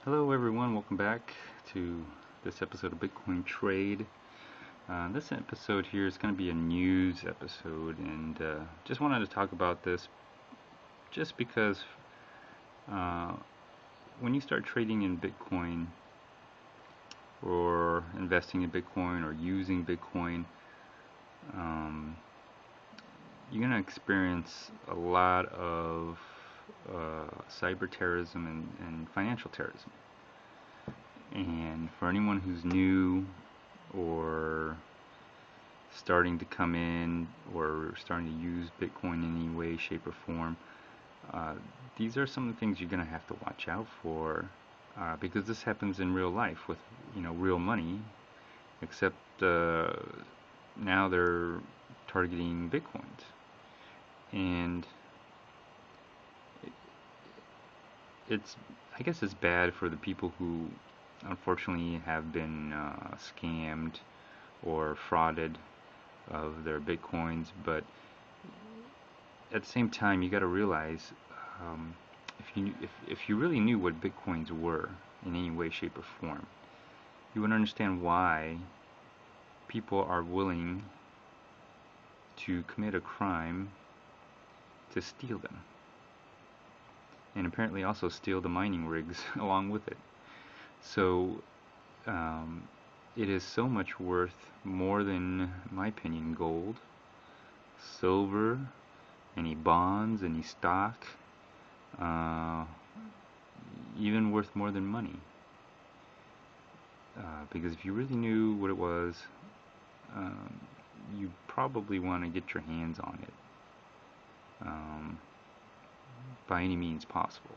Hello everyone, welcome back to this episode of Bitcoin Trade. This episode here is going to be a news episode, and just wanted to talk about this just because uh, when you start trading in Bitcoin or investing in Bitcoin or using Bitcoin, um, you're going to experience a lot of cyber terrorism and financial terrorism. And for anyone who's new or starting to come in or starting to use Bitcoin in any way, shape, or form, these are some of the things you're going to have to watch out for, because this happens in real life with real money, except now they're targeting Bitcoins. And I guess it's bad for the people who unfortunately have been scammed or frauded of their Bitcoins, but at the same time you got to realize, if you really knew what Bitcoins were in any way, shape, or form, you would understand why people are willing to commit a crime to steal them, and apparently also steal the mining rigs along with it. So it is so much worth more than, in my opinion, gold, silver, any bonds, any stock, even worth more than money. Because if you really knew what it was, you probably want to get your hands on it by any means possible.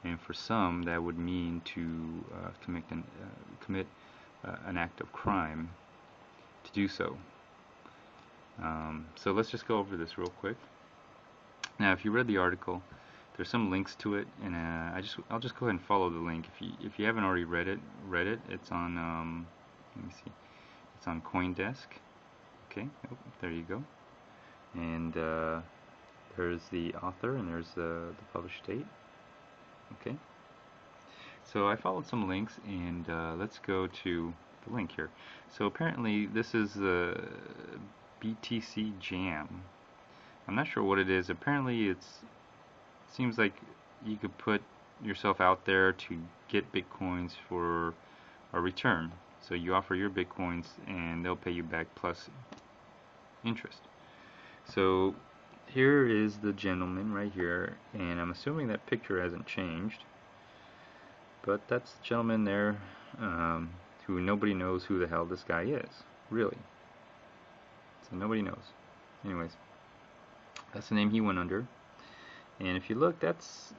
And for some, that would mean to commit an act of crime to do so. So let's just go over this real quick. Now, if you read the article, there's some links to it, and I'll just go ahead and follow the link. If you haven't already read it. It's on let me see. It's on CoinDesk. Okay, there you go. And there's the author, and there's the published date. Okay, so I followed some links, and let's go to the link here. So apparently this is the BTC Jam. I'm not sure what it is. Apparently it seems like you could put yourself out there to get Bitcoins for a return. So you offer your Bitcoins and they'll pay you back plus interest. So here is the gentleman right here, and I'm assuming that picture hasn't changed, but that's the gentleman there, who nobody knows who the hell this guy is, really. So nobody knows. Anyways, that's the name he went under. And if you look, that's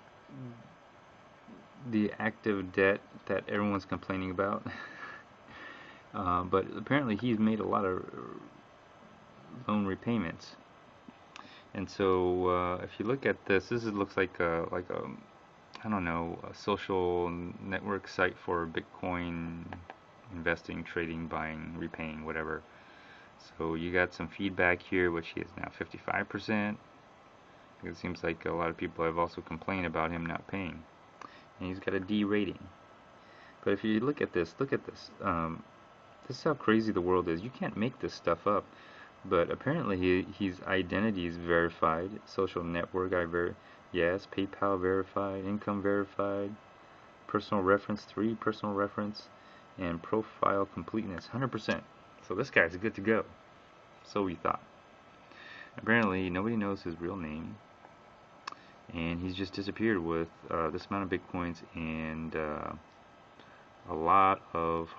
the active debt that everyone's complaining about. But apparently he's made a lot of loan repayments. And so if you look at this looks like a I don't know, a social network site for Bitcoin investing, trading, buying, repaying, whatever. So you got some feedback here, which he is now 55%. It seems like a lot of people have also complained about him not paying. And he's got a D rating. But if you look at this, this is how crazy the world is. You can't make this stuff up. But apparently his identity is verified. Social network, yes, PayPal verified, income verified, personal reference 3, personal reference, and profile completeness 100%. So this guy's good to go. So we thought. Apparently nobody knows his real name, and he's just disappeared with this amount of Bitcoins and a lot of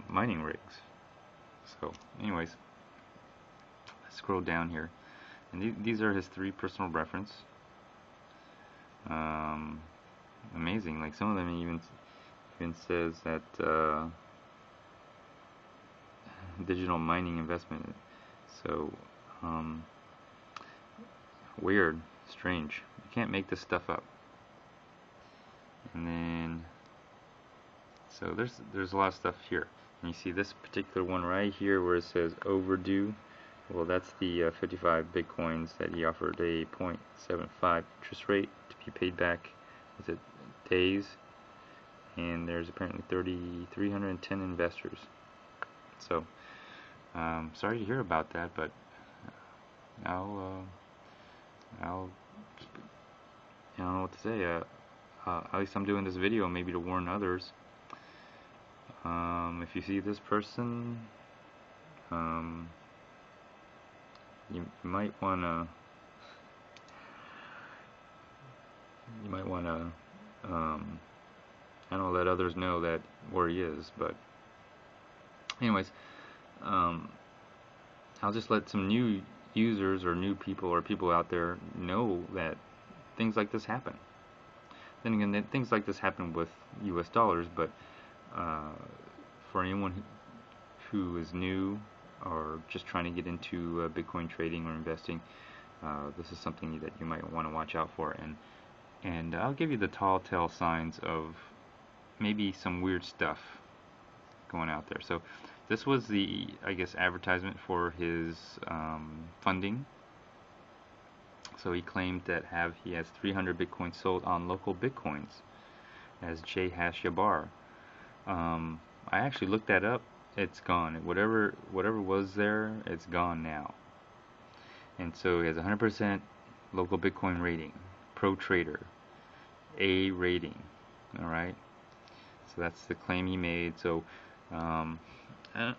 mining rigs. So anyways, let's scroll down here, and these are his 3 personal reference. Amazing. Like some of them even says that digital mining investment. So weird, strange. You can't make this stuff up. And then so there's a lot of stuff here. And you see this particular one right here where it says overdue. Well, that's the 55 Bitcoins that he offered a 0.75 interest rate to be paid back. Was it days? and there's apparently 310 investors. So, sorry to hear about that, but I'll I don't know what to say. At least I'm doing this video maybe to warn others. If you see this person, you might wanna I don't know, let others know that where he is. But anyways, I'll just let some new users or new people or people out there know that things like this happen. Then again, things like this happen with US dollars, but for anyone who is new or just trying to get into Bitcoin trading or investing, this is something that you might want to watch out for. And I'll give you the tall tale signs of maybe some weird stuff going out there. So this was the, I guess, advertisement for his funding. So he claimed that he has 300 Bitcoins sold on Local Bitcoins as JHashJabbar. I actually looked that up. It's gone. Whatever was there, it's gone now. And so he has 100% Local Bitcoin rating, Pro Trader, A rating. All right. So that's the claim he made. So I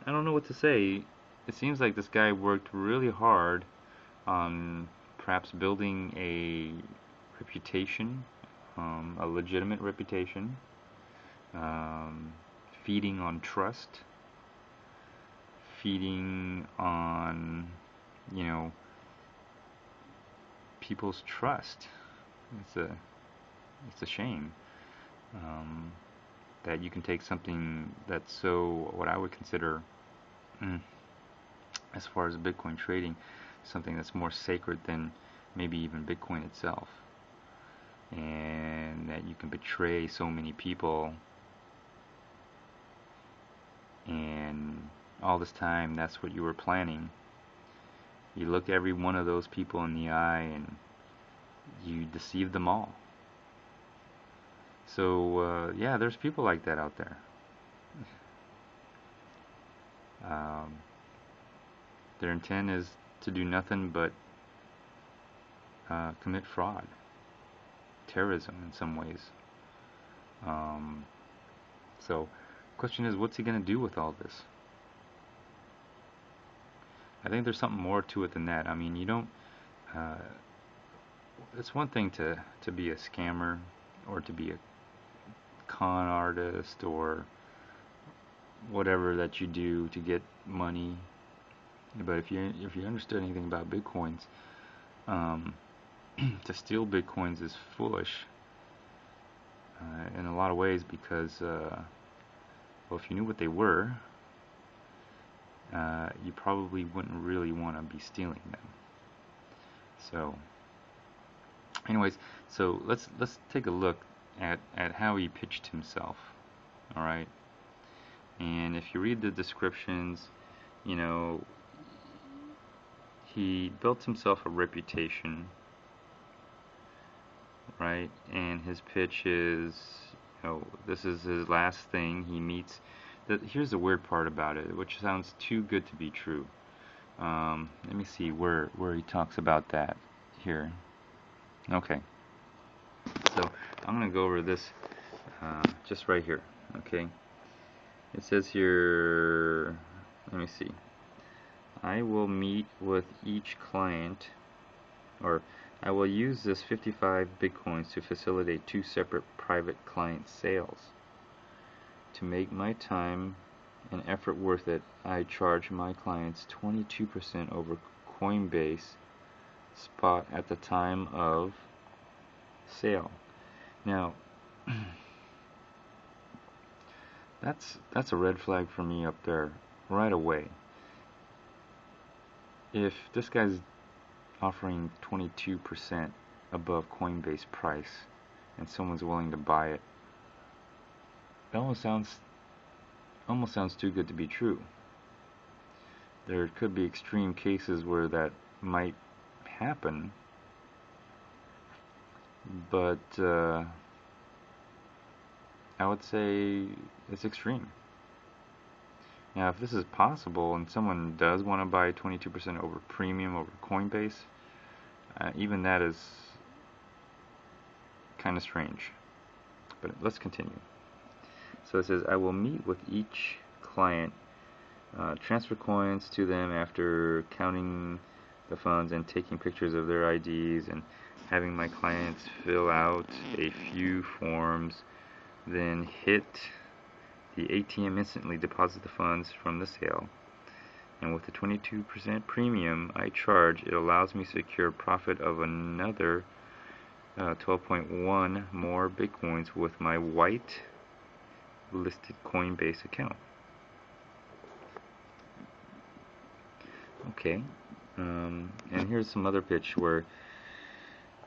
don't know what to say. It seems like this guy worked really hard on perhaps building a reputation, a legitimate reputation, feeding on trust, feeding on, people's trust. It's a shame that you can take something that's so, what I would consider, as far as Bitcoin trading, something that's more sacred than maybe even Bitcoin itself, and that you can betray so many people, and all this time that's what you were planning. You look every one of those people in the eye and you deceive them all. So yeah, there's people like that out there. Their intent is to do nothing but commit fraud, terrorism in some ways. So question is, what's he going to do with all this? I think there's something more to it than that. I mean, you don't it's one thing to be a scammer or to be a con artist or whatever that you do to get money, but if you understood anything about Bitcoins, to steal Bitcoins is foolish in a lot of ways, because well, if you knew what they were, you probably wouldn't really want to be stealing them. So anyways, so let's take a look at how he pitched himself. All right, and if you read the descriptions, he built himself a reputation, right? And his pitch is, this is his last thing. He meets. Here's the weird part about it, which sounds too good to be true. Let me see where he talks about that here. Okay, so I'm gonna go over this just right here. Okay, it says here, let me see, I will meet with each client, or I will use this 55 Bitcoins to facilitate 2 separate private client sales. To make my time and effort worth it, I charge my clients 22% over Coinbase spot at the time of sale. Now, that's a red flag for me up there right away. If this guy's offering 22% above Coinbase price and someone's willing to buy it, it almost sounds too good to be true. There could be extreme cases where that might happen, but I I would say it's extreme. Now, if this is possible and someone does want to buy 22% over premium over Coinbase, even that is kind of strange. But let's continue. So it says, I will meet with each client, transfer coins to them after counting the funds and taking pictures of their IDs and having my clients fill out a few forms, then hit the ATM, instantly deposit the funds from the sale. And with the 22% premium I charge, it allows me to secure profit of another 12.1 more Bitcoins with my white listed Coinbase account. Okay, and here's some other pitch where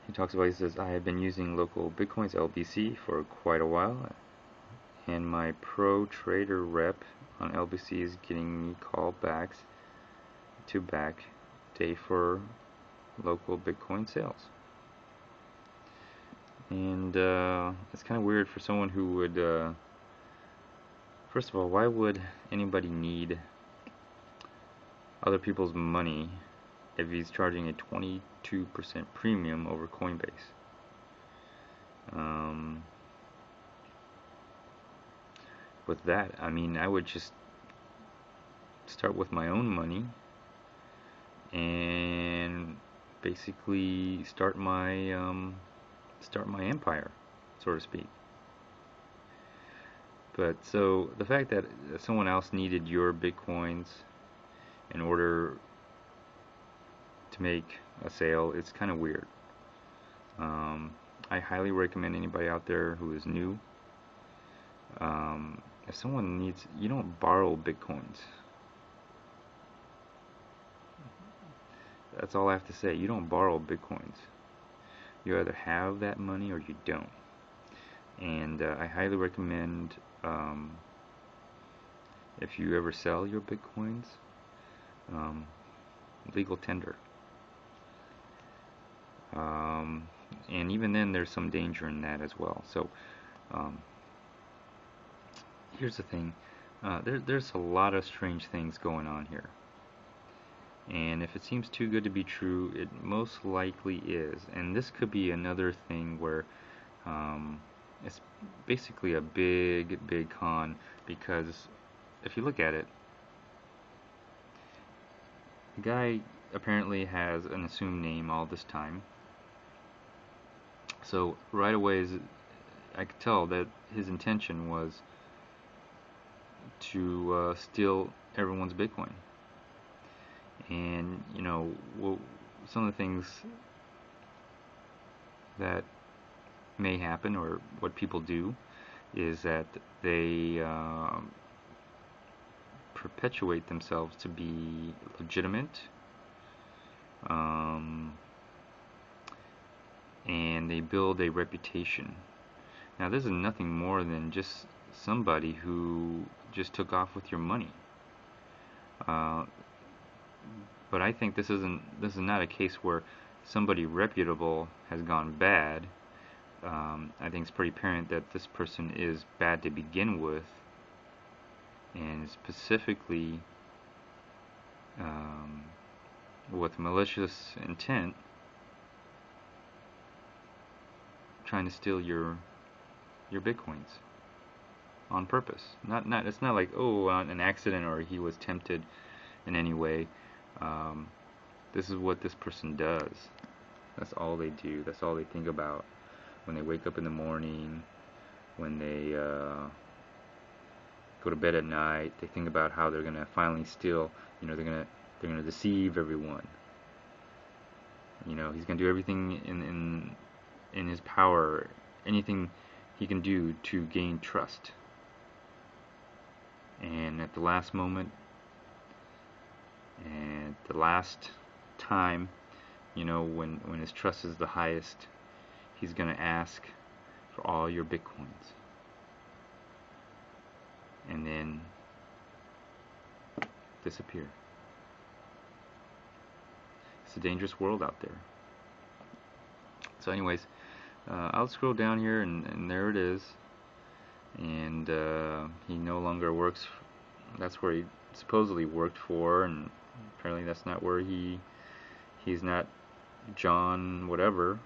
he talks about, he says, I have been using Local Bitcoins LBC for quite a while, and my pro trader rep on LBC is getting me callbacks to back day for local Bitcoin sales. And it's kind of weird for someone who would, first of all, why would anybody need other people's money if he's charging a 22% premium over Coinbase? With that, I mean, I would just start with my own money and basically start my empire, so to speak. But so the fact that someone else needed your Bitcoins in order to make a sale, it's kind of weird. I highly recommend anybody out there who is new, if someone needs, you don't borrow Bitcoins. That's all I have to say. You don't borrow Bitcoins. You either have that money or you don't. And I highly recommend, if you ever sell your Bitcoins, legal tender. And even then, there's some danger in that as well. So, here's the thing. There's a lot of strange things going on here. And if it seems too good to be true, it most likely is. And this could be another thing where it's basically a big con, because if you look at it, the guy apparently has an assumed name all this time. So right away, I could tell that his intention was to steal everyone's Bitcoin. And you know, some of the things that may happen, or what people do, is that they perpetuate themselves to be legitimate, and they build a reputation. Now, this is nothing more than just somebody who just took off with your money. But I think this is not a case where somebody reputable has gone bad. I think it's pretty apparent that this person is bad to begin with, and specifically with malicious intent, trying to steal your Bitcoins on purpose. It's not like, oh, an accident or he was tempted in any way. This is what this person does. That's all they do. That's all they think about when they wake up in the morning, when they go to bed at night. They think about how they're gonna finally steal. You know, they're gonna deceive everyone. You know, he's gonna do everything in his power, anything he can do to gain trust. And at the last moment, and the last time, you know, when his trust is the highest, he's going to ask for all your Bitcoins. And then disappear. It's a dangerous world out there. So anyways, I'll scroll down here, and there it is. And and he no longer works. That's where he supposedly worked for, and apparently that's not where he's not John whatever.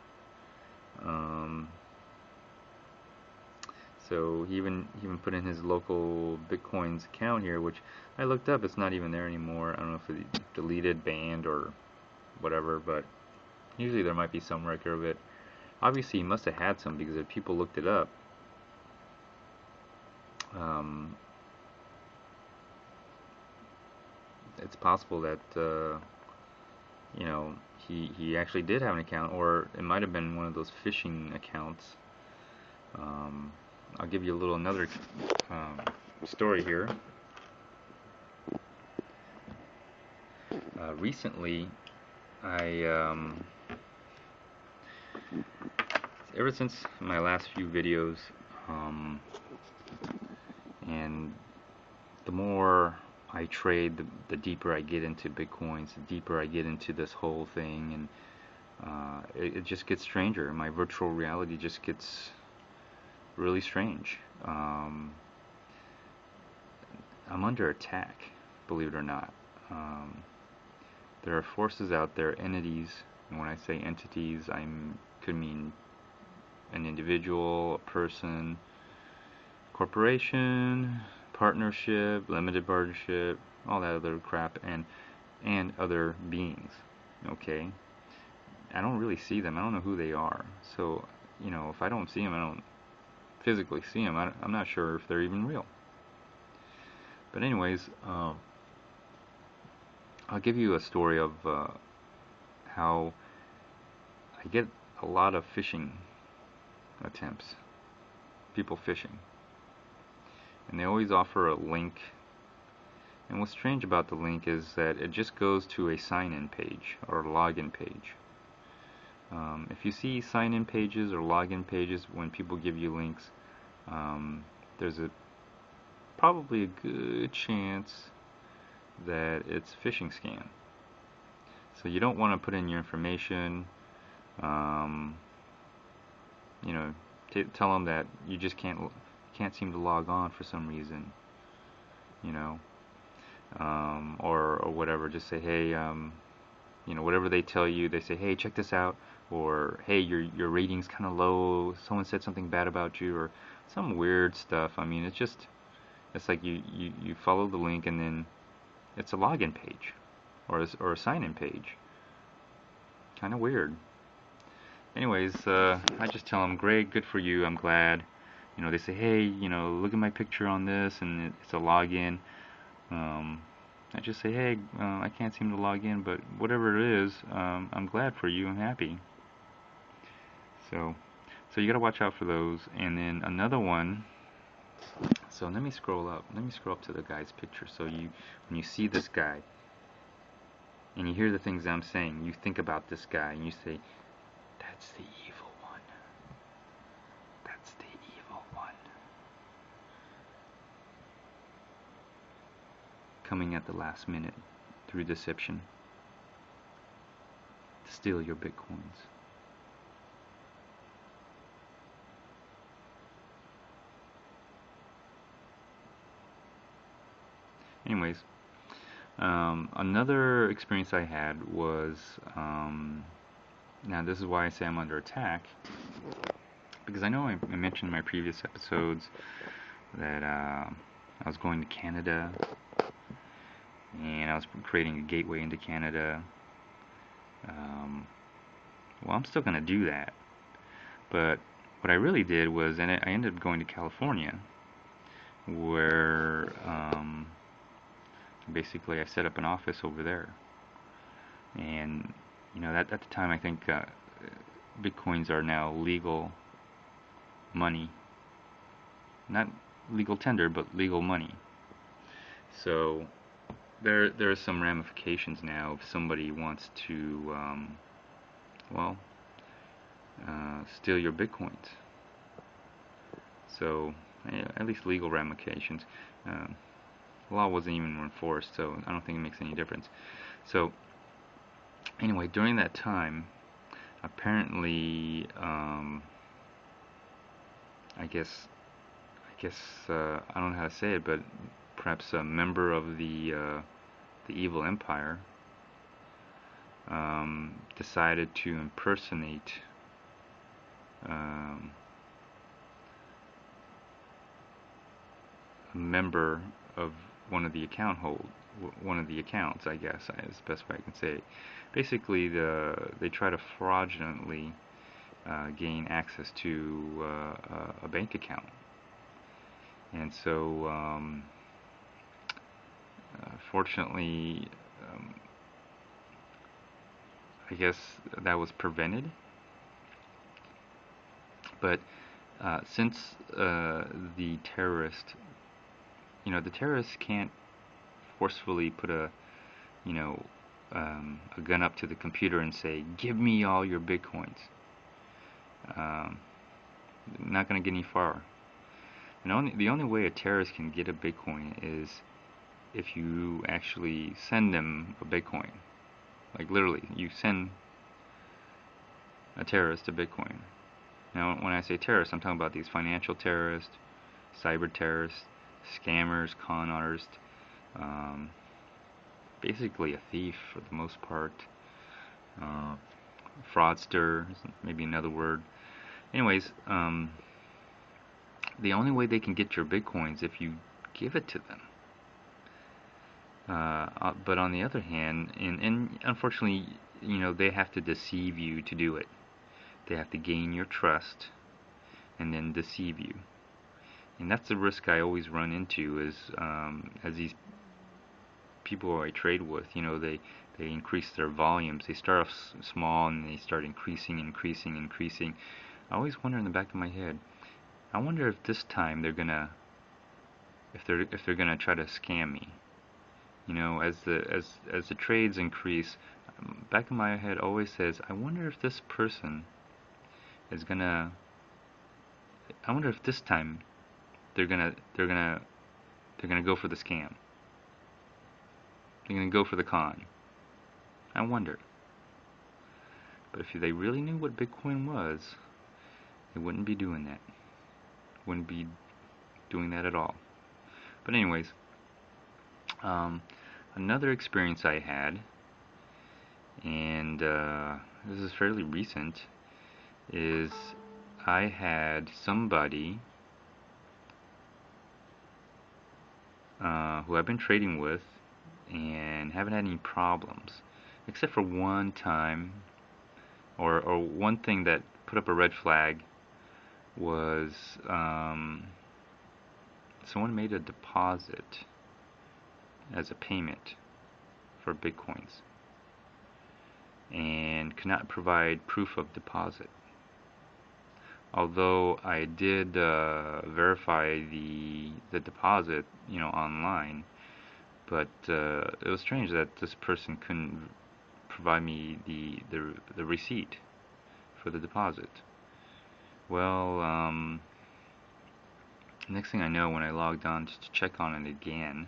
So he even put in his local Bitcoins account here, which I looked up. It's not even there anymore. I don't know if it's deleted, banned, or whatever, but usually there might be some record of it. Obviously he must have had some, because if people looked it up, it's possible that you know, he actually did have an account, or it might have been one of those phishing accounts. I'll give you another story here. Recently, ever since my last few videos, and the more I trade, the deeper I get into Bitcoins, the deeper I get into this whole thing, and it just gets stranger. My virtual reality just gets really strange. I'm under attack, believe it or not. There are forces out there, entities, and when I say entities, could mean an individual, a person, corporation, partnership, limited partnership, all that other crap, and other beings. Okay, I don't really see them. I don't know who they are. So, you know, if I don't see them, I don't physically see them. I'm not sure if they're even real. But anyways, I'll give you a story of how I get a lot of phishing attempts, people phishing, and they always offer a link. And what's strange about the link is that it just goes to a sign-in page or login page. If you see sign-in pages or login pages when people give you links, there's probably a good chance that it's a phishing scam. So you don't want to put in your information. You know, tell them that you just can't seem to log on for some reason. You know, or whatever. Just say, hey, you know, whatever they tell you. They say, hey, check this out, or hey, your rating's kind of low. Someone said something bad about you, or some weird stuff. I mean, it's like you follow the link, and then it's a login page or a sign-in page. Kind of weird. Anyways, I just tell them, great, good for you, I'm glad. You know, they say, hey, you know, look at my picture on this, and it's a login. I just say, hey, I can't seem to log in, but whatever it is, I'm glad for you, I'm happy. So you gotta watch out for those. And then another one. So let me scroll up. Let me scroll up to the guy's picture. So when you see this guy, and you hear the things I'm saying, you think about this guy, and you say, that's the evil one. That's the evil one. Coming at the last minute through deception to steal your Bitcoins. Anyways, another experience I had was, now this is why I say I'm under attack, because I know I mentioned in my previous episodes that I was going to Canada, and I was creating a gateway into Canada. Well, I'm still going to do that, but what I really did was, and I ended up going to California, where basically I set up an office over there. And you know, at the time, I think Bitcoins are now legal money, not legal tender, but legal money. So there are some ramifications now if somebody wants to steal your Bitcoins. So at least legal ramifications. The law wasn't even enforced, so I don't think it makes any difference. So anyway, during that time, apparently, I guess guess I don't know how to say it, but perhaps a member of the evil empire decided to impersonate um, a member of one of the one of the accounts, I guess is the best way I can say it. Basically, they try to fraudulently gain access to a bank account, and so fortunately, I guess that was prevented. But since the terrorist, the terrorists can't forcefully put a gun up to the computer and say, "Give me all your bitcoins." Um, not going to get any far. And the only way a terrorist can get a bitcoin is if you actually send them a bitcoin. Like literally, you send a terrorist a bitcoin. Now, when I say terrorists, I'm talking about these financial terrorists, cyber terrorists, scammers, con artists, basically a thief for the most part, fraudster, maybe another word. Anyways, the only way they can get your bitcoins if you give it to them. But on the other hand, and unfortunately, they have to deceive you to do it. They have to gain your trust and then deceive you. And that's the risk I always run into is as these people I trade with, they increase their volumes. They start off small and they start increasing. I always wonder in the back of my head, I wonder if this time they're gonna try to scam me. As the trades increase, back of my head always says, I wonder if this person is gonna. I wonder if this time they're gonna go for the scam. They're gonna go for the con. I wonder. But if they really knew what Bitcoin was, they wouldn't be doing that. Wouldn't be doing that at all. But anyways, another experience I had, and this is fairly recent, is I had somebody who I've been trading with and haven't had any problems, except for one time, or one thing that put up a red flag was someone made a deposit as a payment for bitcoins and could not provide proof of deposit. Although I did verify the deposit, online, but it was strange that this person couldn't provide me the receipt for the deposit. Well, next thing I know, when I logged on just to check on it again,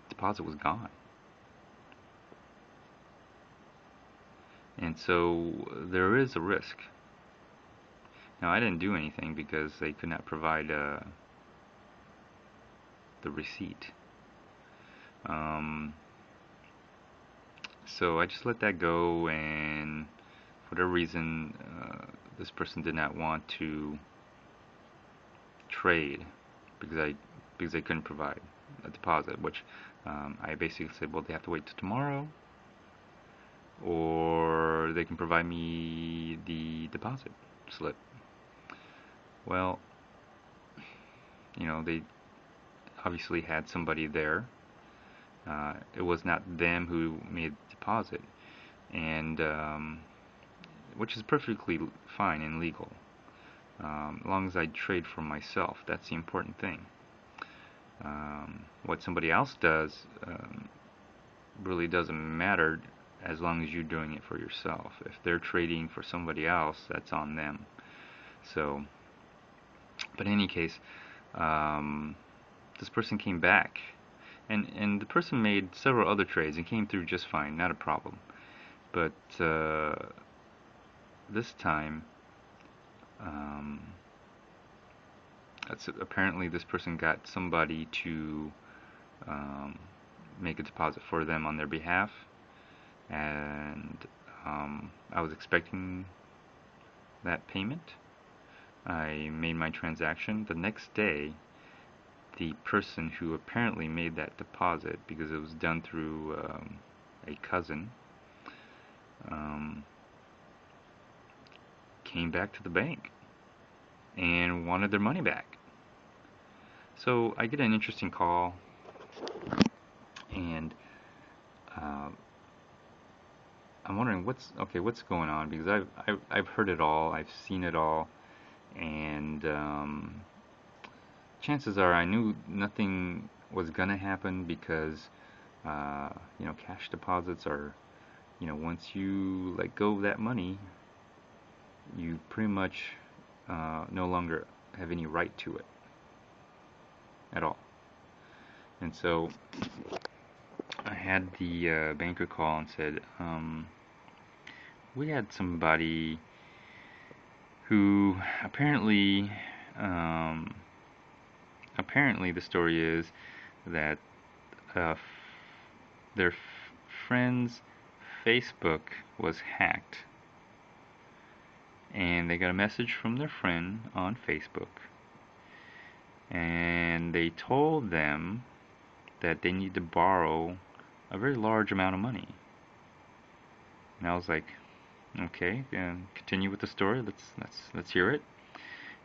deposit was gone. And so there is a risk. Now, I didn't do anything because they could not provide the receipt. So I just let that go, and for whatever reason, this person did not want to trade because they couldn't provide a deposit, which I basically said, well, they have to wait till tomorrow, or they can provide me the deposit slip. Well, they obviously had somebody there. It was not them who made the deposit, and which is perfectly fine and legal, as long as I trade for myself. That's the important thing. What somebody else does really doesn't matter as long as you're doing it for yourself. If they're trading for somebody else, that's on them. So, but in any case, this person came back, and the person made several other trades and came through just fine, not a problem. But this time, apparently this person got somebody to um, make a deposit for them on their behalf, and I was expecting that payment. I made my transaction. The next day, the person who apparently made that deposit, because it was done through a cousin, um, came back to the bank and wanted their money back. So I get an interesting call, and uh, I'm wondering what's going on, because I've heard it all, I've seen it all, and chances are I knew nothing was gonna happen, because cash deposits are, once you let go of that money, you pretty much no longer have any right to it at all. And so I had the banker call and said, we had somebody who apparently the story is that their friend's Facebook was hacked, and they got a message from their friend on Facebook, and they told them that they need to borrow a very large amount of money. And I was like, okay, continue with the story. Let's hear it.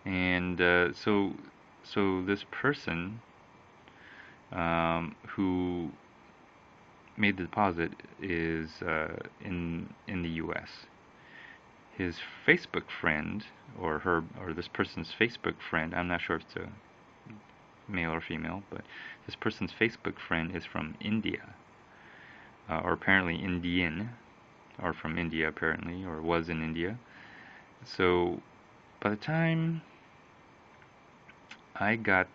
And so this person who made the deposit is in the U.S. His Facebook friend, or this person's Facebook friend, I'm not sure if it's a male or female, but this person's Facebook friend is from India, or apparently Indian, or from India apparently, or was in India. So by the time I got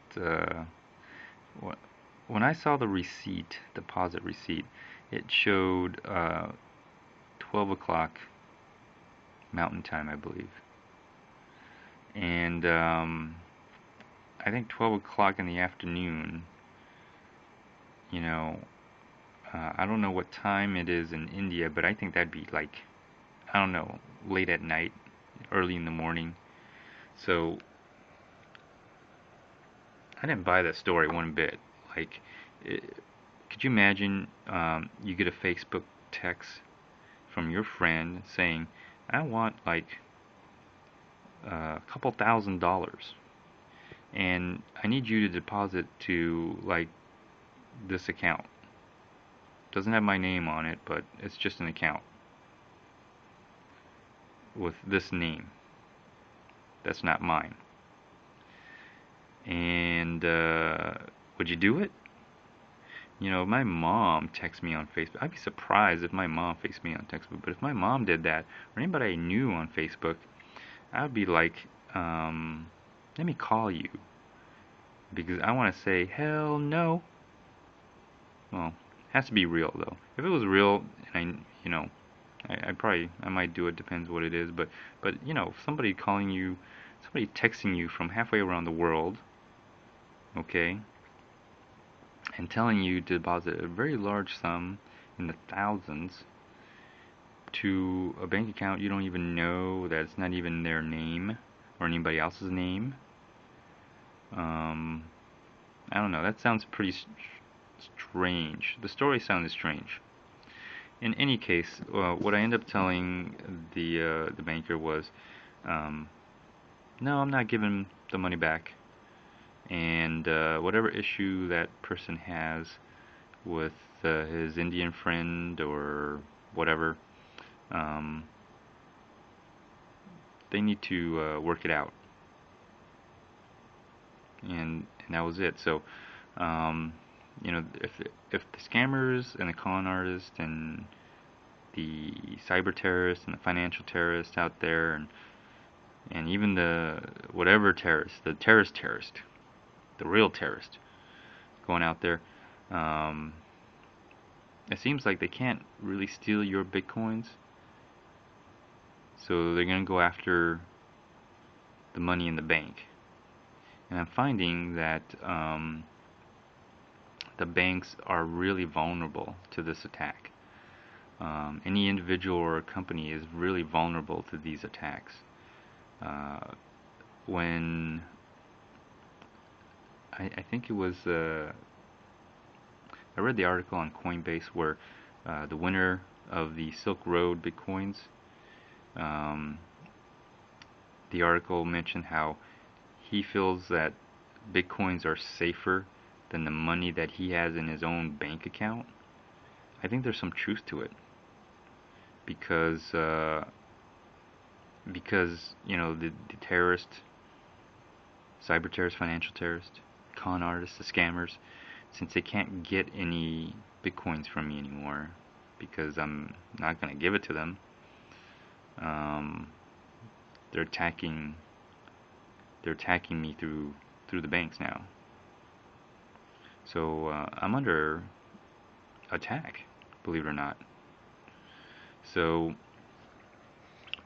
when I saw the receipt, deposit receipt, it showed 12 o'clock Mountain Time, I believe. And I think 12 o'clock in the afternoon, I don't know what time it is in India, but I think that'd be like, I don't know, late at night, early in the morning. So I didn't buy that story one bit. Like, could you imagine you get a Facebook text from your friend saying, I want like a couple $1,000, and I need you to deposit to like this account. Doesn't have my name on it, but it's just an account with this name. That's not mine. And would you do it? My mom texts me on Facebook. I'd be surprised if my mom texts me on Facebook, but if my mom did that, or anybody I knew on Facebook, I'd be like, let me call you, because I want to say, hell no. Well, it has to be real though. If it was real, and I might do it. Depends what it is. But somebody calling you, somebody texting you from halfway around the world, okay, and telling you to deposit a very large sum in the thousands to a bank account you don't even know, that it's not even their name or anybody else's name. I don't know. That sounds pretty strange. The story sounded strange. In any case, what I ended up telling the banker was, no, I'm not giving the money back, and whatever issue that person has with his Indian friend or whatever, they need to work it out. And that was it. So, if the scammers and the con artists and the cyber terrorists and the financial terrorists out there, and even the whatever terrorist, the terrorist, the real terrorist going out there, it seems like they can't really steal your bitcoins, so they're gonna go after the money in the bank. And I'm finding that the banks are really vulnerable to this attack. Any individual or company is really vulnerable to these attacks. When I think it was I read the article on Coinbase where the winner of the Silk Road Bitcoins, um, the article mentioned how he feels that Bitcoins are safer than the money that he has in his own bank account. I think there's some truth to it because the terrorists, cyber terrorists, financial terrorists, con artists, the scammers, since they can't get any Bitcoins from me anymore because I'm not going to give it to them, they're attacking me through the banks now. So I'm under attack, believe it or not. So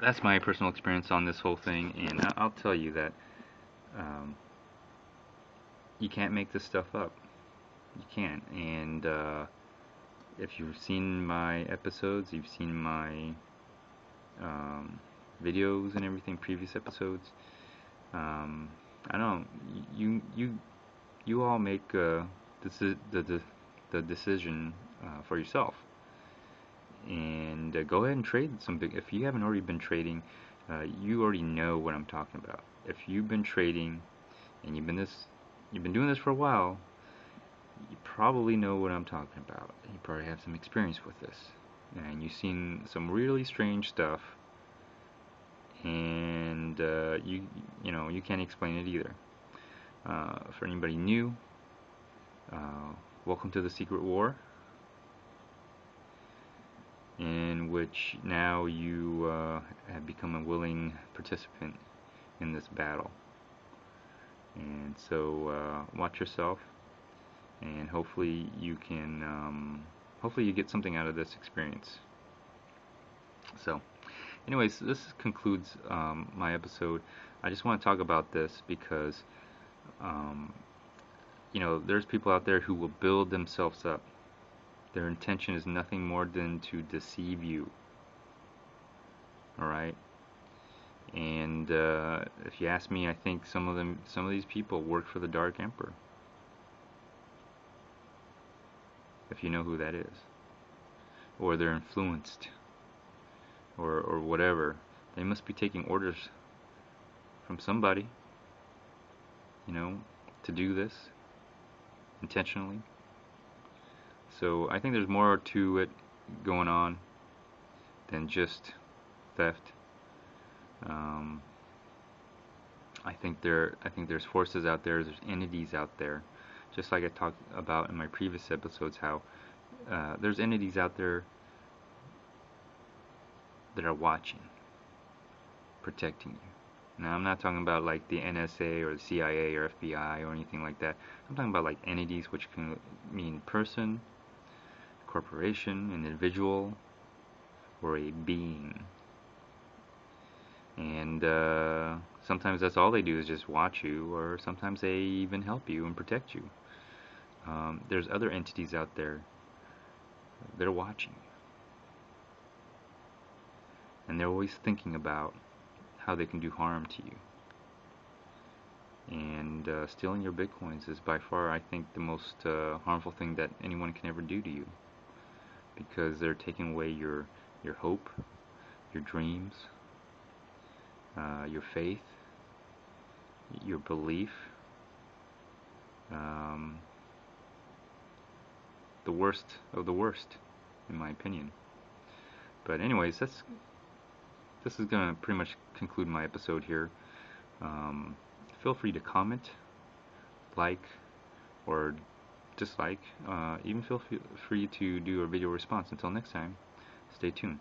that's my personal experience on this whole thing, and I'll tell you that you can't make this stuff up. You can't. And if you've seen my episodes, you've seen my videos and everything, previous episodes. I don't know. You all make the decision for yourself, and go ahead and trade some big. If you haven't already been trading, you already know what I'm talking about. If you've been trading and you've been doing this for a while, you probably know what I'm talking about. You probably have some experience with this, and you've seen some really strange stuff, and you can't explain it either. For anybody new, welcome to the Secret War, in which now you have become a willing participant in this battle. And so watch yourself, and hopefully you get something out of this experience. So anyways, this concludes my episode. I just want to talk about this because there's people out there who will build themselves up. Their intention is nothing more than to deceive you. Alright? And if you ask me, I think some of these people work for the Dark Emperor. If you know who that is. Or they're influenced. Or whatever. They must be taking orders from somebody, to do this intentionally. So I think there's more to it going on than just theft. I think there's forces out there, there's entities out there, just like I talked about in my previous episodes, how there's entities out there that are watching, protecting you. Now, I'm not talking about like the NSA or the CIA or FBI or anything like that. I'm talking about like entities, which can mean person, corporation, an individual, or a being. And sometimes that's all they do is just watch you, or sometimes they even help you and protect you. There's other entities out there that are watching you. And they're always thinking about how they can do harm to you. And stealing your Bitcoins is by far, I think, the most harmful thing that anyone can ever do to you. Because they're taking away your hope, your dreams, your faith, your belief, the worst of the worst, in my opinion. But anyways, this is going to pretty much conclude my episode here. Feel free to comment, like, or dislike. Even feel free to do a video response. Until next time, stay tuned.